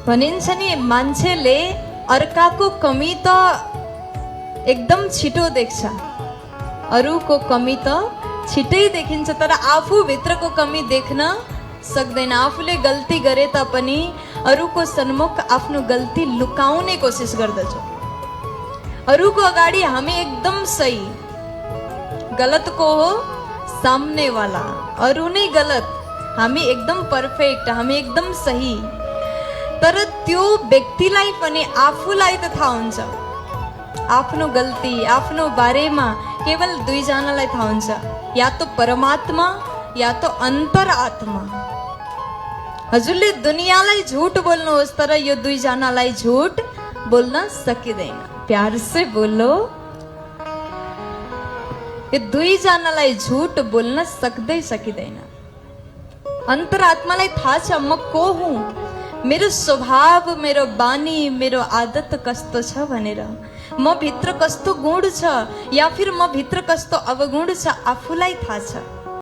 भनिन्छ नि मान्छेले अर्काको कमी त एकदम छिटो देख्छ, अरूको कमी त छिटै देखिन्छ, तर आफू भित्रको कमी देख्न सक्दैन। आफूले गल्ती गरे तापनि अरूको सन्मुख आफ्नो गल्ती लुकाउने कोसिस गर्दछौँ। अरूको अगाडि हामी एकदम सही, गलत को हो सामने वाला, अरू नै गलत, हामी एकदम परफेक्ट, हामी एकदम सही। तर त्यो व्यक्तिलाई पनि आफूलाई त थाहा हुन्छ आफ्नो गल्ती, आफ्नो बारेमा केवल दुईजनालाई थाहा हुन्छ, या तो परमात्मा या तो अन्तरात्मा। हजुरले दुनियाँलाई झुट बोल्नुहोस् तर यो दुईजनालाई झुट बोल्न सकिँदैन। प्यार से बोलो, यो दुईजनालाई झुट बोल्न सकिँदैन। अन्तरात्मालाई थाहा छ म को हुँ, मेरो स्वभाव, मेरो बानी, मेरो आदत कस्तो छ भनेर, म भित्र कस्तो गुण छ या फिर म भित्र कस्तो अवगुण छ, आफूलाई थाहा छ।